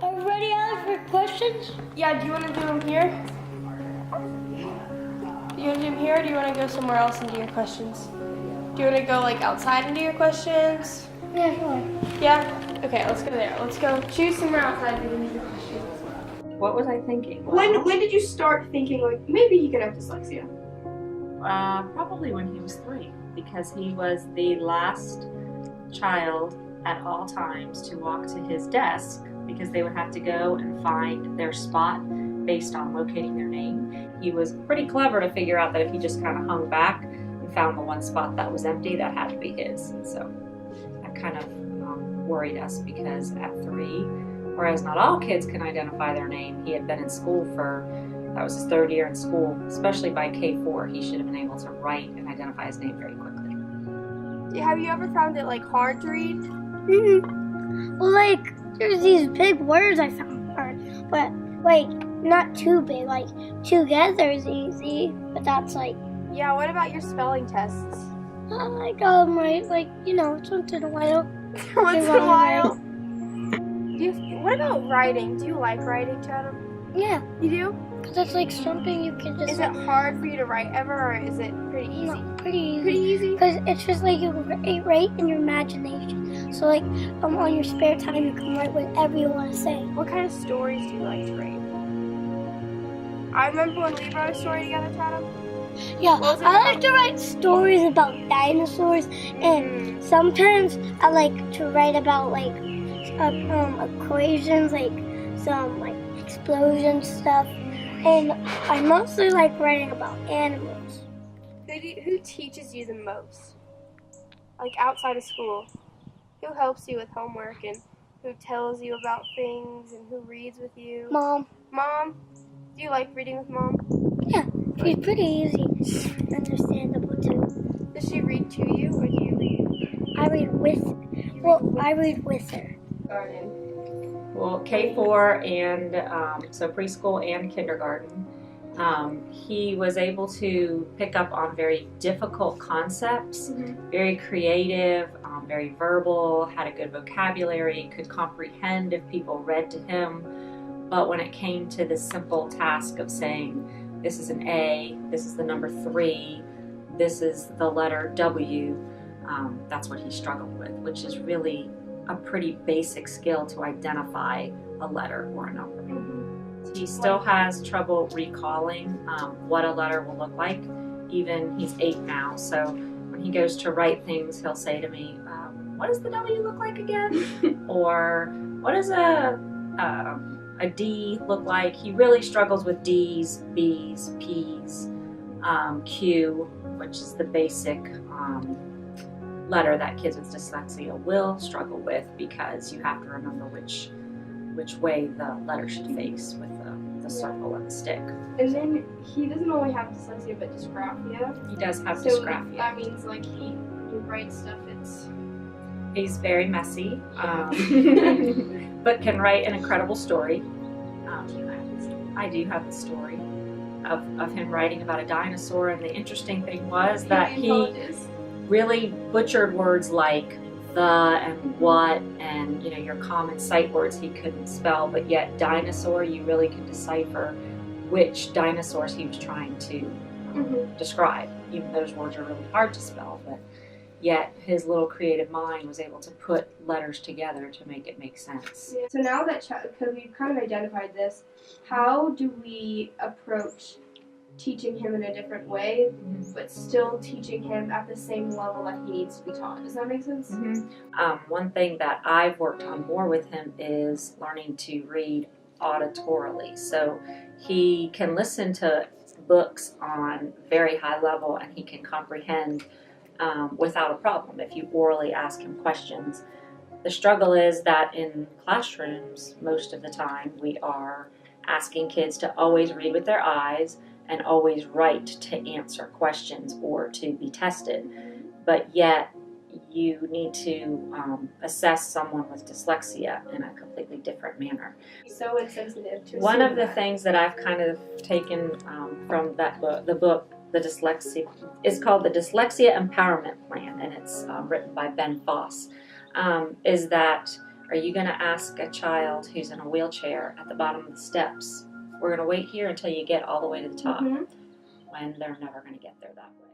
Ready, Alex, for questions? Yeah, do you want to do them here? Do you want to do them here, or do you want to go somewhere else and do your questions? Do you want to go like outside and do your questions? Yeah, sure. Yeah? Okay, let's go there. Let's go choose somewhere outside and do your questions. What was I thinking? Well, When did you start thinking like maybe he could have dyslexia? probably when he was 3, because he was the last child at all times to walk to his desk, because they would have to go and find their spot based on locating their name. He was pretty clever to figure out that if he just kind of hung back and found the one spot that was empty, that had to be his. So that kind of worried us, because at 3, whereas not all kids can identify their name, he had been in school that was his 3rd year in school, especially by K4, he should have been able to write and identify his name very quickly. Have you ever found it like hard to read? Mm-hmm. Well, like, there's these big words I found hard, but like not too big. Like together is easy, but that's like. Yeah. What about your spelling tests? I got them right. Like once in a while. Once in a while. What about writing? Do you like writing, Chatham? Yeah. You do? Because it's like something you can just. Is it hard for you to write ever, or is it pretty easy? No, pretty easy. Pretty easy? Because it's just like you write in your imagination. So like on your spare time you can write whatever you want to say. What kind of stories do you like to read? I remember when we wrote a story together, Chatham. Yeah, What was it I about? like to write stories about dinosaurs, and sometimes I like to write about like equations, like some like explosion stuff, and I mostly like writing about animals. Who teaches you the most? Like outside of school? Who helps you with homework and who tells you about things and who reads with you? Mom. Mom? Do you like reading with Mom? Yeah, she's pretty easy, understandable too. Does she read to you or do you read? I read with her. Well, K4 and so preschool and kindergarten, he was able to pick up on very difficult concepts, very creative, very verbal, had a good vocabulary, could comprehend if people read to him. But when it came to the simple task of saying, this is an A, this is the number 3, this is the letter W, that's what he struggled with, which is really a pretty basic skill to identify a letter or a number. He still has trouble recalling what a letter will look like. Even he's 8 now, so when he goes to write things, he'll say to me, what does the W look like again? Or what does a D look like? He really struggles with D's, B's, P's, Q, which is the basic letter that kids with dyslexia will struggle with, because you have to remember which way the letter should face with the circle and the stick. And then he doesn't only have dyslexia but dysgraphia. He does have So dysgraphia. that means like when you write stuff, He's very messy, but can write an incredible story. I do have the story of him writing about a dinosaur, and the interesting thing was that he really butchered words like the and what and your common sight words he couldn't spell, but yet dinosaur, you really can decipher which dinosaurs he was trying to describe. Even those words are really hard to spell, but yet his little creative mind was able to put letters together to make it make sense. Yeah. So now that because we've kind of identified this, how do we approach teaching him in a different way, but still teaching him at the same level that he needs to be taught? Does that make sense? One thing that I've worked on more with him is learning to read auditorily. So he can listen to books on very high level, and he can comprehend without a problem if you orally ask him questions. The struggle is that in classrooms, most of the time, we are asking kids to always read with their eyes and always write to answer questions or to be tested. But yet, you need to assess someone with dyslexia in a completely different manner. So insensitive to one of the things that I've kind of taken from that book, the Dyslexia, is called the Dyslexia Empowerment Plan, and it's written by Ben Foss, is that Are you going to ask a child who's in a wheelchair at the bottom of the steps, we're going to wait here until you get all the way to the top, Mm-hmm. when they're never going to get there that way?